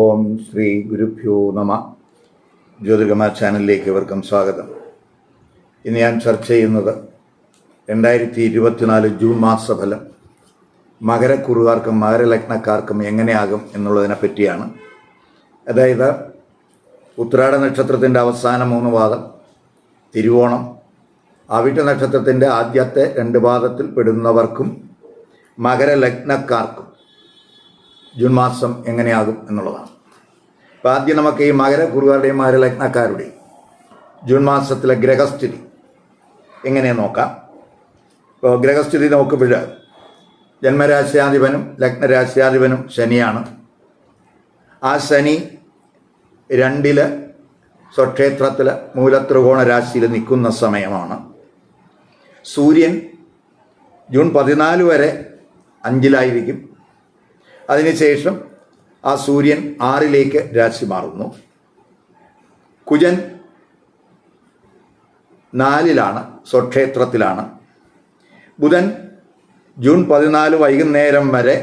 ഓം ശ്രീ ഗുരുഭ്യോ നമ. ജ്യോതിർഗമ ചാനലിലേക്ക് ഇവർക്കും സ്വാഗതം. ഇന്ന് ഞാൻ ചർച്ച ചെയ്യുന്നത് 2024 ജൂൺ മാസഫലം മകരക്കുറുകാർക്കും മകരലഗ്നക്കാർക്കും എങ്ങനെയാകും എന്നുള്ളതിനെ പറ്റിയാണ്. അതായത് ഉത്രാട നക്ഷത്രത്തിൻ്റെ അവസാന 3 പാദം, തിരുവോണം, അവിട്ട നക്ഷത്രത്തിൻ്റെ ആദ്യത്തെ 2 പാദത്തിൽ പെടുന്നവർക്കും മകരലഗ്നക്കാർക്കും ജൂൺ മാസം എങ്ങനെയാകും എന്നുള്ളതാണ്. അപ്പോൾ ആദ്യം നമുക്ക് ഈ മകരക്കുറുകാരുടെയും മകരലഗ്നക്കാരുടെയും ജൂൺ മാസത്തിലെ ഗ്രഹസ്ഥിതി എങ്ങനെ നോക്കാം. ഇപ്പോൾ ഗ്രഹസ്ഥിതി നോക്കുമ്പോൾ ജന്മരാശ്യാധിപനും ലഗ്നരാശ്യാധിപനും ശനിയാണ്. ആ ശനി 2 സ്വക്ഷേത്രത്തിൽ മൂലത്രികോണ രാശിയിൽ നിൽക്കുന്ന സമയമാണ്. സൂര്യൻ ജൂൺ 14 വരെ 5-ലായിരിക്കും. അതിനുശേഷം ആ സൂര്യൻ 6-ലേക്ക് രാശി മാറുന്നു. കുജൻ 4-ലാണ്, സ്വക്ഷേത്രത്തിലാണ്. ബുധൻ ജൂൺ 14 വൈകുന്നേരം വരെ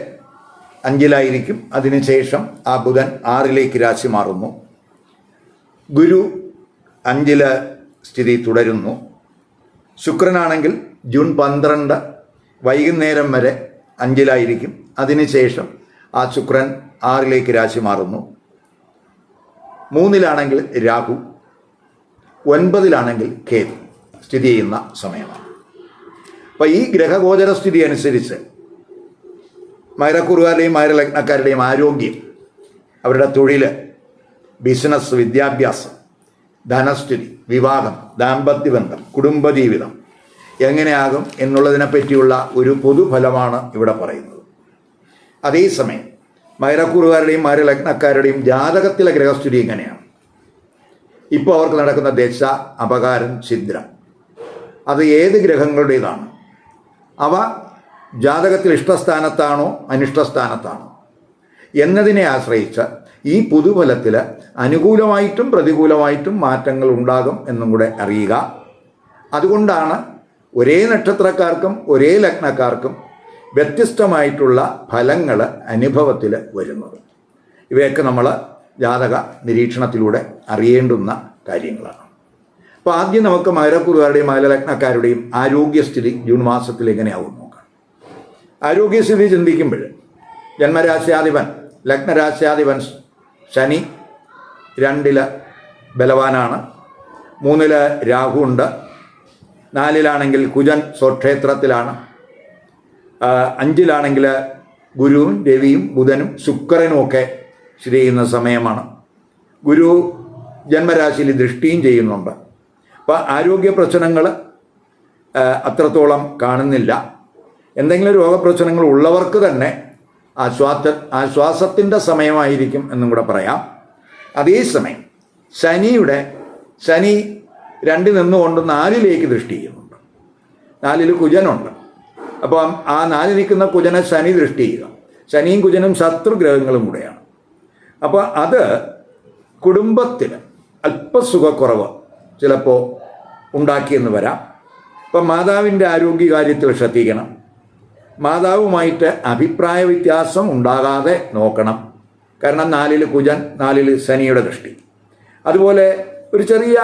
5-ലായിരിക്കും. അതിനുശേഷം ആ ബുധൻ 6-ലേക്ക് രാശി മാറുന്നു. ഗുരു 5-ൽ സ്ഥിതി തുടരുന്നു. ശുക്രനാണെങ്കിൽ ജൂൺ 12 വൈകുന്നേരം വരെ 5-ലായിരിക്കും. അതിനുശേഷം ആ ശുക്രൻ 6-ലേക്ക് രാശി മാറുന്നു. 3-ലാണെങ്കിൽ രാഹു, 9-ലാണെങ്കിൽ കേതു സ്ഥിതി ചെയ്യുന്ന സമയമാണ്. അപ്പോൾ ഈ ഗ്രഹഗോചര സ്ഥിതി അനുസരിച്ച് മകരക്കുറുകാരുടെയും മകരലഗ്നക്കാരുടെയും ആരോഗ്യം, അവരുടെ തൊഴിൽ, ബിസിനസ്, വിദ്യാഭ്യാസം, ധനസ്ഥിതി, വിവാഹം, ദാമ്പത്യബന്ധം, കുടുംബജീവിതം എങ്ങനെയാകും എന്നുള്ളതിനെ പറ്റിയുള്ള ഒരു പൊതുഫലമാണ് ഇവിടെ പറയുന്നത്. അതേസമയം മകരക്കുറുകാരുടെയും മകരലഗ്നക്കാരുടെയും ജാതകത്തിലെ ഗ്രഹസ്ഥിതി എങ്ങനെയാണ്? ഇപ്പോൾ അവർക്ക് നടക്കുന്ന ദശ, അപകാരം, ഛിദ്രം, അത് ഏത് ഗ്രഹങ്ങളുടേതാണ്? അവ ജാതകത്തിൽ ഇഷ്ടസ്ഥാനത്താണോ അനിഷ്ടസ്ഥാനത്താണോ എന്നതിനെ ആശ്രയിച്ച് ഈ പൊതുഫലത്തിൽ അനുകൂലമായിട്ടും പ്രതികൂലമായിട്ടും മാറ്റങ്ങൾ ഉണ്ടാകും എന്നും കൂടെ അറിയുക. അതുകൊണ്ടാണ് ഒരേ നക്ഷത്രക്കാർക്കും ഒരേ ലഗ്നക്കാർക്കും വ്യത്യസ്തമായിട്ടുള്ള ഫലങ്ങൾ അനുഭവത്തിൽ വരുന്നത്. ഇവയൊക്കെ നമ്മൾ ജാതക നിരീക്ഷണത്തിലൂടെ അറിയേണ്ടുന്ന കാര്യങ്ങളാണ്. അപ്പോൾ ആദ്യം നമുക്ക് മകരക്കുറുകാരുടെയും മകരലഗ്നക്കാരുടെയും ആരോഗ്യസ്ഥിതി ജൂൺ മാസത്തിൽ എങ്ങനെയാവും നോക്കാം. ആരോഗ്യസ്ഥിതി ചിന്തിക്കുമ്പോൾ ജന്മരാശ്യാധിപൻ ലഗ്നരാശ്യാധിപൻ ശനി 2-ൽ ബലവാനാണ്. 3-ൽ രാഹു ഉണ്ട്. 4-ലാണെങ്കിൽ കുജൻ സ്വക്ഷേത്രത്തിലാണ്. 5-ലാണെങ്കിൽ ഗുരുവും രവിയും ബുധനും ശുക്രനും ഒക്കെ സ്ഥിതി ചെയ്യുന്ന സമയമാണ്. ഗുരു ജന്മരാശിയിൽ ദൃഷ്ടിയും ചെയ്യുന്നുണ്ട്. അപ്പോൾ ആരോഗ്യ പ്രശ്നങ്ങൾ അത്രത്തോളം കാണുന്നില്ല. എന്തെങ്കിലും രോഗപ്രശ്നങ്ങൾ ഉള്ളവർക്ക് തന്നെ ആശ്വാസത്തിൻ്റെ സമയമായിരിക്കും എന്നും കൂടെ പറയാം. അതേസമയം ശനി 2 നിന്നുകൊണ്ട് 4-ലേക്ക് ദൃഷ്ടി ചെയ്യുന്നുണ്ട്. 4-ൽ കുജനുണ്ട്. അപ്പം ആ 4 നിൽക്കുന്ന കുജനെ ശനി ദൃഷ്ടി ചെയ്യുക. ശനിയും കുജനും ശത്രുഗ്രഹങ്ങളും കൂടെയാണ്. അപ്പോൾ അത് കുടുംബത്തിൽ അല്പസുഖക്കുറവ് ചിലപ്പോൾ ഉണ്ടാക്കിയെന്ന് വരാം. അപ്പം മാതാവിൻ്റെ ആരോഗ്യകാര്യത്തിൽ ശ്രദ്ധിക്കണം. മാതാവുമായിട്ട് അഭിപ്രായ വ്യത്യാസം ഉണ്ടാകാതെ നോക്കണം. കാരണം 4-ൽ കുജൻ, 4-ൽ ശനിയുടെ ദൃഷ്ടി. അതുപോലെ ഒരു ചെറിയ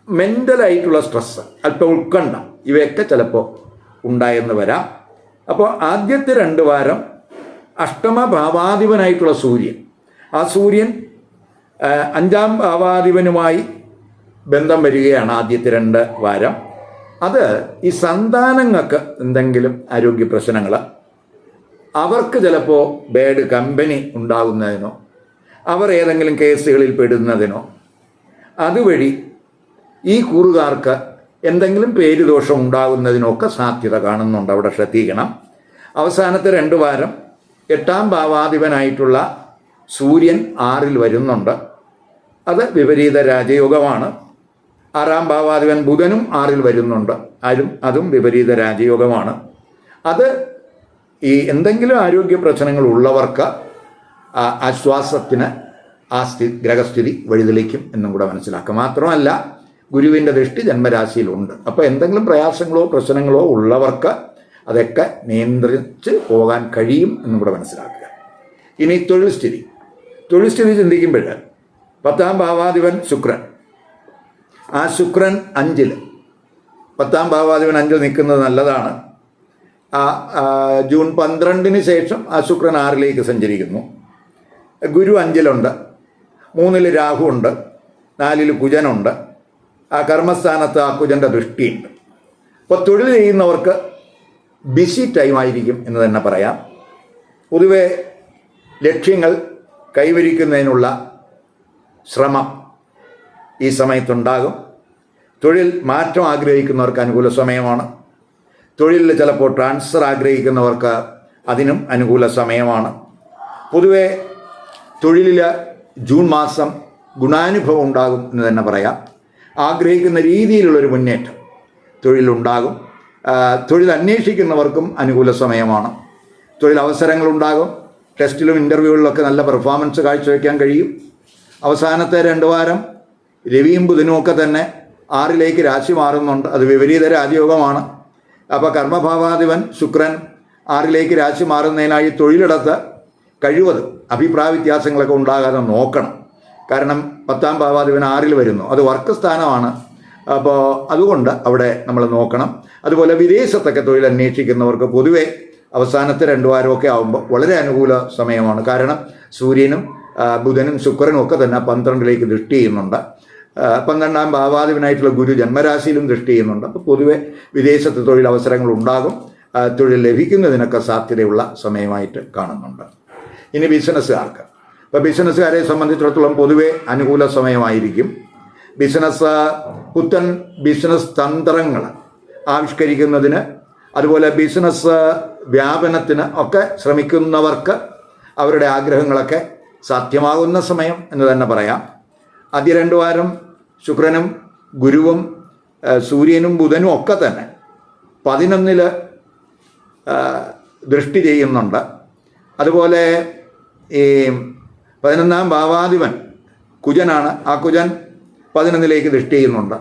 മെൻ്റലായിട്ടുള്ള സ്ട്രെസ്സ്, അല്പം ഉത്കണ്ഠ, ഇവയൊക്കെ ചിലപ്പോൾ ഉണ്ടായെന്ന് വരാം. അപ്പോൾ ആദ്യത്തെ 2 വാരം അഷ്ടമഭാവാധിപനായിട്ടുള്ള സൂര്യൻ, ആ സൂര്യൻ 5-ാം ഭാവാധിപനുമായി ബന്ധം വരികയാണ് ആദ്യത്തെ 2 വാരം. അത് ഈ സന്താനങ്ങൾക്ക് എന്തെങ്കിലും ആരോഗ്യ പ്രശ്നങ്ങൾ, അവർക്ക് ചിലപ്പോൾ ബാഡ് കമ്പനി ഉണ്ടാകുന്നതിനോ അവർ ഏതെങ്കിലും കേസുകളിൽ പെടുന്നതിനോ അതുവഴി ഈ കൂറുകാർക്ക് എന്തെങ്കിലും പേരുദോഷം ഉണ്ടാകുന്നതിനൊക്കെ സാധ്യത കാണുന്നുണ്ട്. അവിടെ ശ്രദ്ധിക്കണം. അവസാനത്തെ 2 വാരം 8-ാം ഭാവാധിപനായിട്ടുള്ള സൂര്യൻ 6-ൽ വരുന്നുണ്ട്. അത് വിപരീത രാജയോഗമാണ്. 6-ാം ഭാവാധിപൻ ബുധനും 6-ൽ വരുന്നുണ്ട്. അതും വിപരീത രാജയോഗമാണ്. അത് ഈ എന്തെങ്കിലും ആരോഗ്യ പ്രശ്നങ്ങൾ ഉള്ളവർക്ക് ആശ്വാസത്തിന് ആ ഗ്രഹസ്ഥിതി വഴിതെളിക്കും എന്നും കൂടെ മനസ്സിലാക്കുക. മാത്രമല്ല ഗുരുവിൻ്റെ ദൃഷ്ടി ജന്മരാശിയിലുണ്ട്. അപ്പോൾ എന്തെങ്കിലും പ്രയാസങ്ങളോ പ്രശ്നങ്ങളോ ഉള്ളവർക്ക് അതൊക്കെ നിയന്ത്രിച്ച് പോകാൻ കഴിയും എന്നും കൂടെ മനസ്സിലാക്കുക. ഇനി തൊഴിൽ സ്ഥിതി. തൊഴിൽ സ്ഥിതി ചിന്തിക്കുമ്പോൾ 10ാം ഭാവാധിപൻ ശുക്രൻ. ആ ശുക്രൻ 5-ൽ, 10ാം ഭാവാധിപൻ 5-ൽ നിൽക്കുന്നത് നല്ലതാണ്. ജൂൺ 12-ന് ശേഷം ആ ശുക്രൻ 6-ലേക്ക് സഞ്ചരിക്കുന്നു. ഗുരു 5-ലുണ്ട്, 3-ൽ രാഹു ഉണ്ട്, 4-ൽ കുജനുണ്ട്. ആ കർമ്മസ്ഥാനത്ത് ആ കുജൻ്റെ ദൃഷ്ടിയുണ്ട്. അപ്പോൾ തൊഴിൽ ചെയ്യുന്നവർക്ക് ബിസി ടൈമായിരിക്കും എന്ന് തന്നെ പറയാം. പൊതുവെ ലക്ഷ്യങ്ങൾ കൈവരിക്കുന്നതിനുള്ള ശ്രമം ഈ സമയത്തുണ്ടാകും. തൊഴിൽ മാറ്റം ആഗ്രഹിക്കുന്നവർക്ക് അനുകൂല സമയമാണ്. തൊഴിലിൽ ചിലപ്പോൾ ട്രാൻസ്ഫർ ആഗ്രഹിക്കുന്നവർക്ക് അതിനും അനുകൂല സമയമാണ്. പൊതുവെ തൊഴിലിൽ ജൂൺ മാസം ഗുണാനുഭവം ഉണ്ടാകും എന്ന് തന്നെ പറയാം. ആഗ്രഹിക്കുന്ന രീതിയിലുള്ളൊരു മുന്നേറ്റം തൊഴിലുണ്ടാകും. തൊഴിൽ അന്വേഷിക്കുന്നവർക്കും അനുകൂല സമയമാണ്. തൊഴിലവസരങ്ങളുണ്ടാകും. ടെസ്റ്റിലും ഇൻ്റർവ്യൂകളിലൊക്കെ നല്ല പെർഫോമൻസ് കാഴ്ചവെക്കാൻ കഴിയും. അവസാനത്തെ 2 വാരം രവിയും ബുധനും ഒക്കെ തന്നെ 6-ലേക്ക് രാശി മാറുന്നുണ്ട്. അത് വിപരീത രാജയോഗമാണ്. അപ്പോൾ കർമ്മഭാവാധിപൻ ശുക്രൻ 6-ലേക്ക് രാശി മാറുന്നതിനായി തൊഴിലിടത്ത് കഴിവതും അഭിപ്രായ വ്യത്യാസങ്ങളൊക്കെ ഉണ്ടാകാതെ നോക്കണം. കാരണം 10ാം ഭാവാധിപൻ 6-ൽ വരുന്നു. അത് വർക്ക് സ്ഥാനമാണ്. അപ്പോൾ അതുകൊണ്ട് അവിടെ നമ്മൾ നോക്കണം. അതുപോലെ വിദേശത്തൊക്കെ തൊഴിൽ അന്വേഷിക്കുന്നവർക്ക് പൊതുവെ അവസാനത്തെ 2 വാരമൊക്കെ ആകുമ്പോൾ വളരെ അനുകൂല സമയമാണ്. കാരണം സൂര്യനും ബുധനും ശുക്രനും ഒക്കെ തന്നെ 12-ലേക്ക് ദൃഷ്ടി ചെയ്യുന്നുണ്ട്. 12ാം ഭാവാധിപനായിട്ടുള്ള ഗുരു ജന്മരാശിയിലും ദൃഷ്ടി ചെയ്യുന്നുണ്ട്. അപ്പോൾ പൊതുവെ വിദേശത്ത് തൊഴിലവസരങ്ങൾ ഉണ്ടാകും. തൊഴിൽ ലഭിക്കുന്നതിനൊക്കെ സാധ്യതയുള്ള സമയമായിട്ട് കാണുന്നുണ്ട്. ഇനി ബിസിനസ്സുകാർക്ക്, ഇപ്പോൾ ബിസിനസ്സുകാരെ സംബന്ധിച്ചിടത്തോളം പൊതുവെ അനുകൂല സമയമായിരിക്കും. പുത്തൻ ബിസിനസ് തന്ത്രങ്ങൾ ആവിഷ്കരിക്കുന്നതിന്, അതുപോലെ ബിസിനസ് വ്യാപനത്തിന് ഒക്കെ ശ്രമിക്കുന്നവർക്ക് അവരുടെ ആഗ്രഹങ്ങളൊക്കെ സാധ്യമാകുന്ന സമയം എന്ന് തന്നെ പറയാം. ആദ്യ 2 വാരം ശുക്രനും ഗുരുവും സൂര്യനും ബുധനും ഒക്കെ തന്നെ 11-ൽ ദൃഷ്ടി ചെയ്യുന്നുണ്ട്. അതുപോലെ ഈ 11ാം ഭാവാധിപൻ കുജനാണ്. ആ കുജൻ 11-ലേക്ക് ദൃഷ്ടി ചെയ്യുന്നുണ്ട്.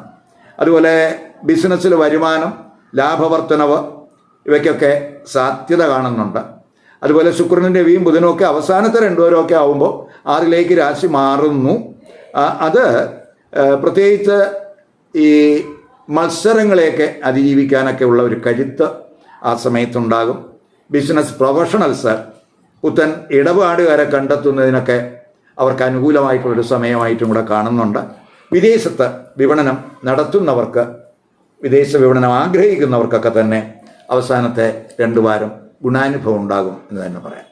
അതുപോലെ ബിസിനസ്സിൽ വരുമാനം, ലാഭവർദ്ധനവ് ഇവയ്ക്കൊക്കെ സാധ്യത കാണുന്നുണ്ട്. അതുപോലെ ശുക്രനും രവിയും ബുധനും ഒക്കെ അവസാനത്തെ 2 വാരമൊക്കെ ആകുമ്പോൾ 6-ലേക്ക് രാശി മാറുന്നു. അത് പ്രത്യേകിച്ച് ഈ മത്സരങ്ങളെയൊക്കെ അതിജീവിക്കാനൊക്കെ ഉള്ള ഒരു കരുത്ത് ആ സമയത്തുണ്ടാകും. ബിസിനസ് പ്രൊഫഷണൽസ് പുത്തൻ ഇടപാടുകാരെ കണ്ടെത്തുന്നതിനൊക്കെ അവർക്ക് അനുകൂലമായിട്ടുള്ളൊരു സമയമായിട്ടും കൂടെ കാണുന്നുണ്ട്. വിദേശത്ത് വിപണനം നടത്തുന്നവർക്ക്, വിദേശ വിപണനം ആഗ്രഹിക്കുന്നവർക്കൊക്കെ തന്നെ അവസാനത്തെ 2 വാരം ഗുണാനുഭവം ഉണ്ടാകും എന്ന് തന്നെ പറയാം.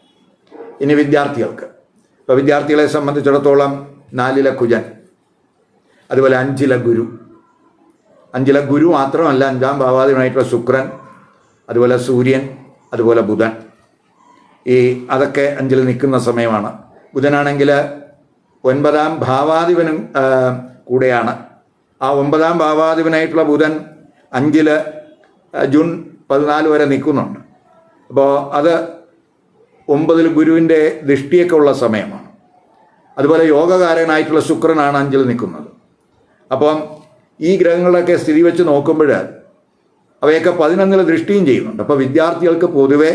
ഇനി വിദ്യാർത്ഥികൾക്ക്, ഇപ്പോൾ വിദ്യാർത്ഥികളെ സംബന്ധിച്ചിടത്തോളം 4-ലെ കുജൻ, അതുപോലെ 5-ലെ ഗുരു. 5-ലെ ഗുരു മാത്രമല്ല, 5ാം ഭാവാധിപനായിട്ടുള്ള ശുക്രൻ, അതുപോലെ സൂര്യൻ, അതുപോലെ ബുധൻ. അതൊക്കെ 5-ൽ നിൽക്കുന്ന സമയമാണ്. ബുധനാണെങ്കിൽ 9ാം ഭാവാധിപനും കൂടെയാണ്. ആ 9ാം ഭാവാധിപനായിട്ടുള്ള ബുധൻ 5-ൽ ജൂൺ 14 വരെ നിൽക്കുന്നുണ്ട്. അപ്പോൾ അത് 9-ൽ ഗുരുവിൻ്റെ ദൃഷ്ടിയൊക്കെ ഉള്ള സമയമാണ്. അതുപോലെ യോഗകാരനായിട്ടുള്ള ശുക്രനാണ് 5-ൽ നിൽക്കുന്നത്. അപ്പം ഈ ഗ്രഹങ്ങളൊക്കെ സ്ഥിതി വെച്ച് നോക്കുമ്പോൾ അവയൊക്കെ 11-ൽ ദൃഷ്ടിയും ചെയ്യുന്നുണ്ട്. അപ്പോൾ വിദ്യാർത്ഥികൾക്ക് പൊതുവെ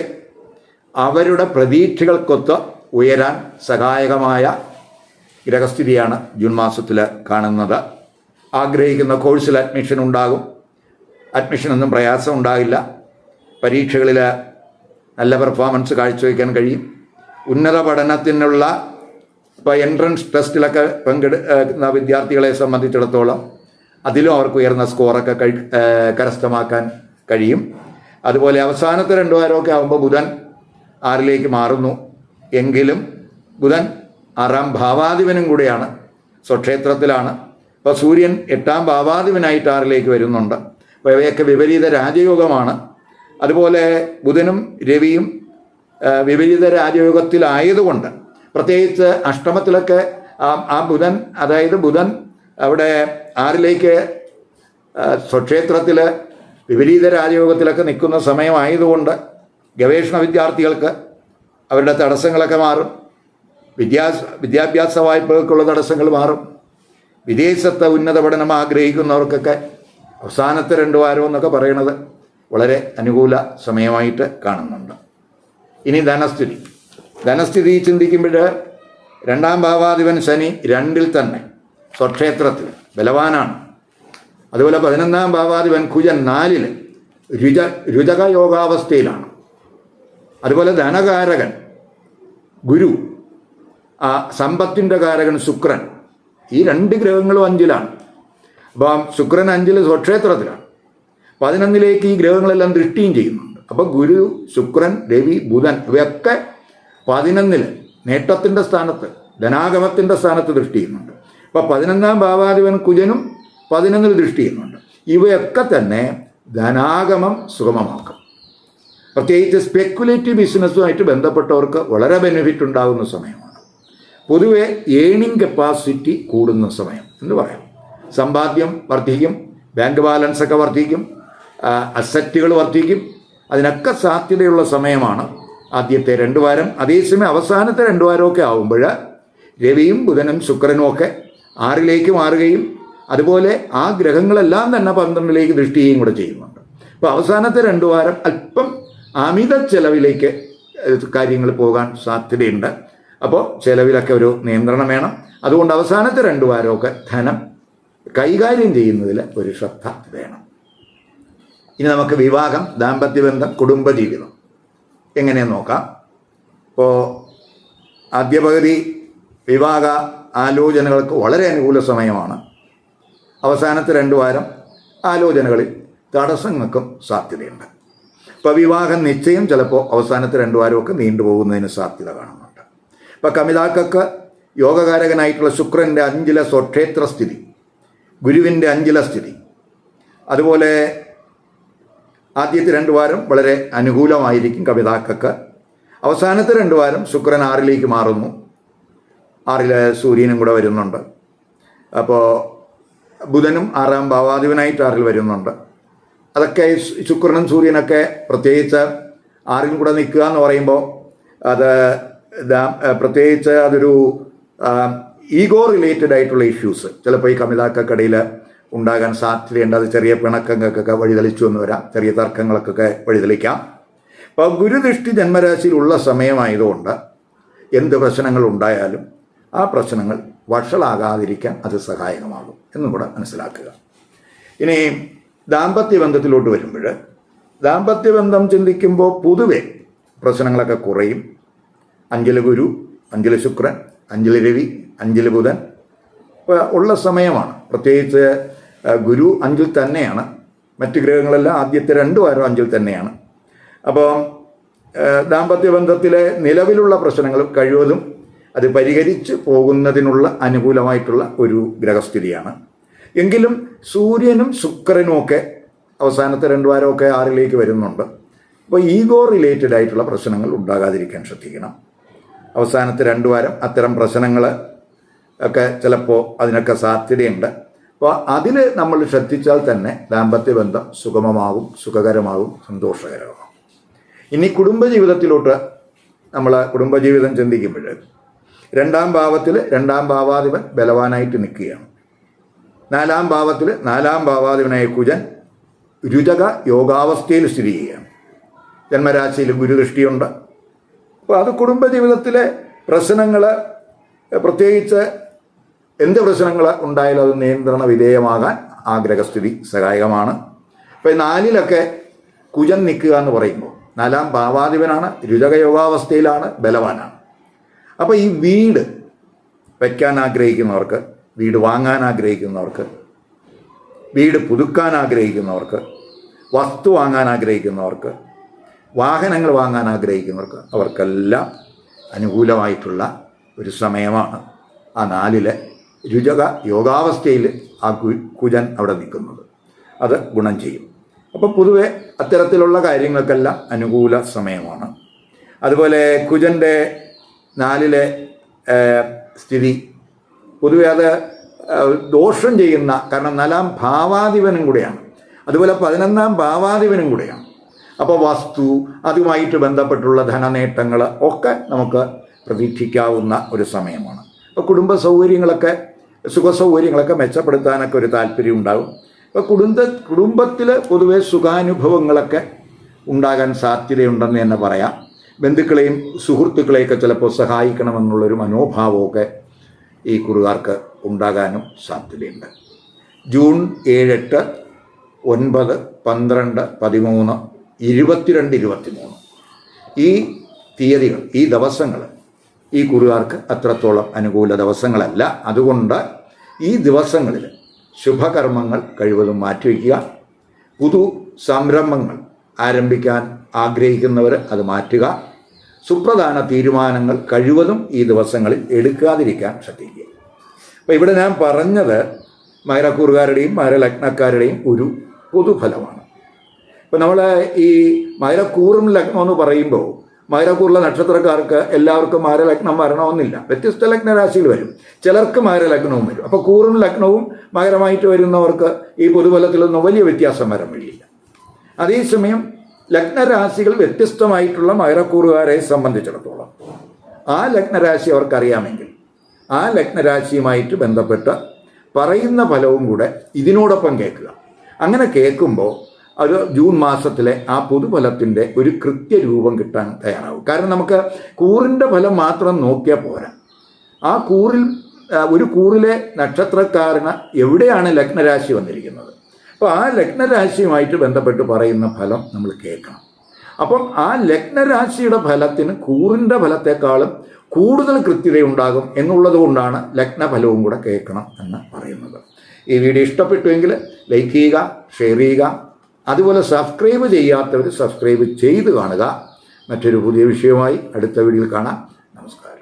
അവരുടെ പ്രതീക്ഷകൾക്കൊത്ത് ഉയരാൻ സഹായകമായ ഗ്രഹസ്ഥിതിയാണ് ജൂൺ മാസത്തിൽ കാണുന്നത്. ആഗ്രഹിക്കുന്ന കോഴ്സിൽ അഡ്മിഷൻ ഉണ്ടാകും. അഡ്മിഷനൊന്നും പ്രയാസം ഉണ്ടാകില്ല. പരീക്ഷകളിൽ നല്ല പെർഫോമൻസ് കാഴ്ചവെക്കാൻ കഴിയും. ഉന്നത പഠനത്തിനുള്ള ഇപ്പോൾ എൻട്രൻസ് ടെസ്റ്റിലൊക്കെ പങ്കെടുക്കുന്ന വിദ്യാർത്ഥികളെ സംബന്ധിച്ചിടത്തോളം അതിലും അവർക്ക് ഉയർന്ന സ്കോറൊക്കെ കരസ്ഥമാക്കാൻ കഴിയും. അതുപോലെ അവസാനത്തെ 2 വാരമൊക്കെ ആകുമ്പോൾ ബുധൻ 6-ലേക്ക് മാറുന്നു. എങ്കിലും ബുധൻ 6ാം ഭാവാധിപനും കൂടെയാണ്, സ്വക്ഷേത്രത്തിലാണ്. അപ്പോൾ സൂര്യൻ 8ാം ഭാവാധിപനായിട്ട് 6-ലേക്ക് വരുന്നുണ്ട്. അപ്പോൾ ഇവയൊക്കെ വിപരീത രാജയോഗമാണ്. അതുപോലെ ബുധനും രവിയും വിപരീത രാജയോഗത്തിലായതുകൊണ്ട്, പ്രത്യേകിച്ച് അഷ്ടമത്തിലൊക്കെ ആ ബുധൻ, അതായത് ബുധൻ അവിടെ 6-ലേക്ക് സ്വക്ഷേത്രത്തിൽ വിപരീത രാജയോഗത്തിലൊക്കെ നിൽക്കുന്ന സമയമായതുകൊണ്ട് ഗവേഷണ വിദ്യാർത്ഥികൾക്ക് അവരുടെ തടസ്സങ്ങളൊക്കെ മാറും. വിദ്യാഭ്യാസ വായ്പകൾക്കുള്ള തടസ്സങ്ങൾ മാറും. വിദേശത്ത് ഉന്നത പഠനം ആഗ്രഹിക്കുന്നവർക്കൊക്കെ അവസാനത്തെ 2 വാരം എന്നൊക്കെ പറയുന്നത് വളരെ അനുകൂല സമയമായിട്ട് കാണുന്നുണ്ട്. ഇനി ധനസ്ഥിതി ചിന്തിക്കുമ്പോൾ രണ്ടാം ഭാവാധിപൻ ശനി 2-ൽ തന്നെ സ്വക്ഷേത്രത്തിൽ ബലവാനാണ്. അതുപോലെ 11-ാം ഭാവാധിപൻ കുജൻ 4-ൽ രുചക യോഗാവസ്ഥയിലാണ്. അതുപോലെ ധനകാരകൻ ഗുരു, സമ്പത്തിൻ്റെ കാരകൻ ശുക്രൻ, ഈ 2 ഗ്രഹങ്ങളും 5-ലാണ്. അപ്പം ശുക്രൻ 5-ൽ സ്വക്ഷേത്രത്തിലാണ്. 11-ലേക്ക് ഈ ഗ്രഹങ്ങളെല്ലാം ദൃഷ്ടിയും ചെയ്യുന്നുണ്ട്. അപ്പോൾ ഗുരു, ശുക്രൻ, രവി, ബുധൻ ഇവയൊക്കെ 11-ൽ നേട്ടത്തിൻ്റെ സ്ഥാനത്ത്, ധനാഗമത്തിൻ്റെ സ്ഥാനത്ത് ദൃഷ്ടി ചെയ്യുന്നുണ്ട്. അപ്പോൾ 11-ാം ഭാവാധിപൻ കുജനും 11-ൽ ദൃഷ്ടി ചെയ്യുന്നുണ്ട്. ഇവയൊക്കെ തന്നെ ധനാഗമം സുഗമമാക്കും. പ്രത്യേകിച്ച് സ്പെക്കുലേറ്റീവ് ബിസിനസ്സുമായിട്ട് ബന്ധപ്പെട്ടവർക്ക് വളരെ ബെനിഫിറ്റ് ഉണ്ടാകുന്ന സമയമാണ്. പൊതുവെ ഏണിംഗ് കപ്പാസിറ്റി കൂടുന്ന സമയം എന്ന് പറയാം. സമ്പാദ്യം വർദ്ധിക്കും, ബാങ്ക് ബാലൻസൊക്കെ വർദ്ധിക്കും, അസറ്റുകൾ വർദ്ധിക്കും. അതിനൊക്കെ സാധ്യതയുള്ള സമയമാണ് ആദ്യത്തെ 2 വാരം. അതേസമയം അവസാനത്തെ 2 വാരമൊക്കെ ആകുമ്പോൾ രവിയും ബുധനും ശുക്രനും ഒക്കെ 6-ലേക്ക് മാറുകയും അതുപോലെ ആ ഗ്രഹങ്ങളെല്ലാം തന്നെ 12-ലേക്ക് ദൃഷ്ടി ചെയ്യുകയും കൂടെ ചെയ്യുന്നുണ്ട്. അപ്പോൾ അവസാനത്തെ 2 വാരം അല്പം അമിത ചെലവിലേക്ക് കാര്യങ്ങൾ പോകാൻ സാധ്യതയുണ്ട്. അപ്പോൾ ചെലവിലൊക്കെ ഒരു നിയന്ത്രണം വേണം. അതുകൊണ്ട് അവസാനത്തെ 2 വാരമൊക്കെ ധനം കൈകാര്യം ചെയ്യുന്നതിൽ ഒരു ശ്രദ്ധ വേണം. ഇനി നമുക്ക് വിവാഹം, ദാമ്പത്യബന്ധം, കുടുംബജീവിതം എങ്ങനെയെന്ന് നോക്കാം. ഇപ്പോൾ ആദ്യ പകുതി വിവാഹ ആലോചനകൾക്ക് വളരെ അനുകൂല സമയമാണ്. അവസാനത്തെ 2 വാരം ആലോചനകളിൽ തടസ്സങ്ങൾക്കും സാധ്യതയുണ്ട്. ഇപ്പോൾ വിവാഹ നിശ്ചയം ചിലപ്പോൾ അവസാനത്തെ 2 വാരമൊക്കെ നീണ്ടുപോകുന്നതിന് സാധ്യത കാണുന്നുണ്ട്. ഇപ്പോൾ കമിതാക്കൾക്ക് യോഗകാരകനായിട്ടുള്ള ശുക്രൻ്റെ 5-ലെ സ്വക്ഷേത്ര സ്ഥിതി, ഗുരുവിൻ്റെ 5-ലെ സ്ഥിതി, അതുപോലെ ആദ്യത്തെ 2 വാരം വളരെ അനുകൂലമായിരിക്കും കമിതാക്കൾക്ക്. അവസാനത്തെ 2 വാരം ശുക്രൻ 6-ലേക്ക് മാറുന്നു. 6-ലെ സൂര്യനും കൂടെ വരുന്നുണ്ട്. അപ്പോൾ ബുധനും 6-ാം ഭാവാധിപനായിട്ട് 6-ൽ വരുന്നുണ്ട്. അതൊക്കെ ശുക്രനും സൂര്യനൊക്കെ പ്രത്യേകിച്ച് 6-ൽ കൂടെ നിൽക്കുക എന്ന് പറയുമ്പോൾ അത് പ്രത്യേകിച്ച് അതൊരു ഈഗോ റിലേറ്റഡ് ആയിട്ടുള്ള ഇഷ്യൂസ് ചിലപ്പോൾ ഈ കമിതാക്കൾക്കിടയിൽ ഉണ്ടാകാൻ സാധ്യതയുണ്ട്. അത് ചെറിയ പിണക്കങ്ങൾക്കൊക്കെ വഴിതെളിച്ചു എന്ന് വരാം, ചെറിയ തർക്കങ്ങൾക്കൊക്കെ വഴിതെളിക്കാം. അപ്പോൾ ഗുരുദൃഷ്ടി ജന്മരാശിയിലുള്ള സമയമായതുകൊണ്ട് എന്ത് പ്രശ്നങ്ങൾ ഉണ്ടായാലും ആ പ്രശ്നങ്ങൾ വഷളാകാതിരിക്കാൻ അത് സഹായകമാകും എന്നും കൂടെ മനസ്സിലാക്കുക. ഇനി ദാമ്പത്യബന്ധത്തിലോട്ട് വരുമ്പോൾ ദാമ്പത്യബന്ധം ചിന്തിക്കുമ്പോൾ പൊതുവെ പ്രശ്നങ്ങളൊക്കെ കുറയും. 5-ൽ ഗുരു, 5-ൽ ശുക്രൻ, 5-ൽ രവി, 5-ൽ ബുധൻ ഉള്ള സമയമാണ്. പ്രത്യേകിച്ച് ഗുരു 5-ൽ തന്നെയാണ്. മറ്റ് ഗ്രഹങ്ങളെല്ലാം ആദ്യത്തെ 2 വാരം 5-ൽ തന്നെയാണ്. അപ്പോൾ ദാമ്പത്യബന്ധത്തിലെ നിലവിലുള്ള പ്രശ്നങ്ങൾ കഴിവതും അത് പരിഹരിച്ച് പോകുന്നതിനുള്ള അനുകൂലമായിട്ടുള്ള ഒരു ഗ്രഹസ്ഥിതിയാണ്. എങ്കിലും സൂര്യനും ശുക്രനും ഒക്കെ അവസാനത്തെ 2 വാരമൊക്കെ 6-ലേക്ക് വരുന്നുണ്ട്. അപ്പോൾ ഈഗോ റിലേറ്റഡ് ആയിട്ടുള്ള പ്രശ്നങ്ങൾ ഉണ്ടാകാതിരിക്കാൻ ശ്രദ്ധിക്കണം. അവസാനത്തെ 2 വാരം അത്തരം പ്രശ്നങ്ങൾ ഒക്കെ ചിലപ്പോൾ അതിനൊക്കെ സാധ്യതയുണ്ട്. അപ്പോൾ അതിൽ നമ്മൾ ശ്രദ്ധിച്ചാൽ തന്നെ ദാമ്പത്യബന്ധം സുഗമമാകും, സുഖകരമാകും, സന്തോഷകരമാകും. ഇനി കുടുംബജീവിതത്തിലോട്ട് നമ്മൾ കുടുംബജീവിതം ചിന്തിക്കുമ്പോൾ 2-ാം ഭാവത്തിൽ 2-ാം ഭാവാധിപൻ ബലവാനായിട്ട് നിൽക്കുകയാണ്. 4-ാം ഭാവത്തിൽ 4-ാം ഭാവാധിപനായ കുജൻ രുചക യോഗാവസ്ഥയിൽ സ്ഥിതി ചെയ്യുകയാണ്. ജന്മരാശിയിൽ ഗുരുദൃഷ്ടിയുണ്ട്. അപ്പോൾ അത് കുടുംബജീവിതത്തിലെ പ്രശ്നങ്ങൾ, പ്രത്യേകിച്ച് എന്ത് പ്രശ്നങ്ങൾ ഉണ്ടായാലും അത് നിയന്ത്രണ വിധേയമാകാൻ ആ ഗ്രഹസ്ഥിതി സഹായകമാണ്. ഇപ്പോൾ 4-ലൊക്കെ കുജൻ നിൽക്കുക എന്ന് പറയുമ്പോൾ 4-ാം ഭാവാധിപനാണ്, രുചക യോഗാവസ്ഥയിലാണ്, ബലവാനാണ്. അപ്പോൾ ഈ വീട് വയ്ക്കാൻ ആഗ്രഹിക്കുന്നവർക്ക്, വീട് വാങ്ങാൻ ആഗ്രഹിക്കുന്നവർക്ക്, വീട് പുതുക്കാൻ ആഗ്രഹിക്കുന്നവർക്ക്, വസ്തു വാങ്ങാൻ ആഗ്രഹിക്കുന്നവർക്ക്, വാഹനങ്ങൾ വാങ്ങാൻ ആഗ്രഹിക്കുന്നവർക്ക് അവർക്കെല്ലാം അനുകൂലമായിട്ടുള്ള ഒരു സമയമാണ് ആ 4-ലെ രുചക യോഗാവസ്ഥയിൽ ആ കുജൻ അവിടെ നിൽക്കുന്നത്. അത് ഗുണം ചെയ്യും. അപ്പോൾ പൊതുവെ അത്തരത്തിലുള്ള കാര്യങ്ങൾക്കെല്ലാം അനുകൂല സമയമാണ്. അതുപോലെ കുജൻ്റെ 4-ലെ സ്ഥിതി പൊതുവെ അത് ദോഷം ചെയ്യുന്ന, കാരണം 4-ാം ഭാവാധിപനും കൂടെയാണ്, അതുപോലെ 11-ാം ഭാവാധിപനും കൂടെയാണ്. അപ്പോൾ വസ്തു, അതുമായിട്ട് ബന്ധപ്പെട്ടുള്ള ധനനേട്ടങ്ങൾ ഒക്കെ നമുക്ക് പ്രതീക്ഷിക്കാവുന്ന ഒരു സമയമാണ്. അപ്പോൾ കുടുംബ സൗകര്യങ്ങളൊക്കെ, സുഖസൗകര്യങ്ങളൊക്കെ മെച്ചപ്പെടുത്താനൊക്കെ ഒരു താല്പര്യം ഉണ്ടാകും. അപ്പോൾ കുടുംബത്തിൽ പൊതുവെ സുഖാനുഭവങ്ങളൊക്കെ ഉണ്ടാകാൻ സാധ്യതയുണ്ടെന്ന് തന്നെ പറയാം. ബന്ധുക്കളെയും സുഹൃത്തുക്കളെയൊക്കെ ചിലപ്പോൾ സഹായിക്കണമെന്നുള്ളൊരു മനോഭാവമൊക്കെ ഈ കുറുകാർക്ക് ഉണ്ടാകാനും സാധ്യതയുണ്ട്. ജൂൺ 7, 8, 9, 12, 13, 22, 23 ഈ തീയതികൾ, ഈ ദിവസങ്ങൾ ഈ കുറുകാർക്ക് അത്രത്തോളം അനുകൂല ദിവസങ്ങളല്ല. അതുകൊണ്ട് ഈ ദിവസങ്ങളിൽ ശുഭകർമ്മങ്ങൾ കഴിവതും മാറ്റിവെക്കുക. പുതു സംരംഭങ്ങൾ ആരംഭിക്കാൻ ആഗ്രഹിക്കുന്നവർ അത് മാറ്റുക. സുപ്രധാന തീരുമാനങ്ങൾ കഴിവതും ഈ ദിവസങ്ങളിൽ എടുക്കാതിരിക്കാൻ ശ്രദ്ധിക്കുക. അപ്പോൾ ഇവിടെ ഞാൻ പറഞ്ഞത് മകരക്കൂറുകാരുടെയും മകരലഗ്നക്കാരുടെയും ഒരു പൊതുഫലമാണ്. ഇപ്പം നമ്മൾ ഈ മകരക്കൂറും ലഗ്നം എന്ന് പറയുമ്പോൾ മകരക്കൂറിലെ നക്ഷത്രക്കാർക്ക് എല്ലാവർക്കും മകരലഗ്നം വരണമെന്നില്ല. വ്യത്യസ്ത ലഗ്നരാശിയിൽ വരും. ചിലർക്ക് മകരലഗ്നവും വരും. അപ്പോൾ കൂറും ലഗ്നവും മകരമായിട്ട് വരുന്നവർക്ക് ഈ പൊതുഫലത്തിലൊന്നും വലിയ വ്യത്യാസം വരാൻ വഴിയില്ല. അതേസമയം ലഗ്നരാശികൾ വ്യത്യസ്തമായിട്ടുള്ള മകരക്കൂറുകാരെ സംബന്ധിച്ചിടത്തോളം ആ ലഗ്നരാശി അവർക്കറിയാമെങ്കിൽ ആ ലഗ്നരാശിയുമായിട്ട് ബന്ധപ്പെട്ട് പറയുന്ന ഫലവും കൂടെ ഇതിനോടൊപ്പം കേൾക്കുക. അങ്ങനെ കേൾക്കുമ്പോൾ അത് ജൂൺ മാസത്തിലെ ആ പൊതുഫലത്തിൻ്റെ ഒരു കൃത്യരൂപം കിട്ടാൻ തയ്യാറാവും. കാരണം നമുക്ക് കൂറിൻ്റെ ഫലം മാത്രം നോക്കിയാൽ പോരാ. ആ കൂറിൽ ഒരു കൂറിലെ നക്ഷത്രക്കാരന് എവിടെയാണ് ലഗ്നരാശി വന്നിരിക്കുന്നത്, അപ്പോൾ ആ ലഗ്നരാശിയുമായിട്ട് ബന്ധപ്പെട്ട് പറയുന്ന ഫലം നമ്മൾ കേൾക്കണം. അപ്പം ആ ലഗ്നരാശിയുടെ ഫലത്തിന് കൂറിൻ്റെ ഫലത്തെക്കാളും കൂടുതൽ കൃത്യതയുണ്ടാകും എന്നുള്ളത് കൊണ്ടാണ് ലഗ്നഫലവും കൂടെ കേൾക്കണം എന്ന് പറയുന്നത്. ഈ വീഡിയോ ഇഷ്ടപ്പെട്ടുവെങ്കിൽ ലൈക്ക് ചെയ്യുക, ഷെയർ ചെയ്യുക. അതുപോലെ സബ്സ്ക്രൈബ് ചെയ്യാത്തവർ സബ്സ്ക്രൈബ് ചെയ്ത് കാണുക. മറ്റൊരു പുതിയ വിഷയവുമായി അടുത്ത വീഡിയോയിൽ കാണാം. നമസ്കാരം.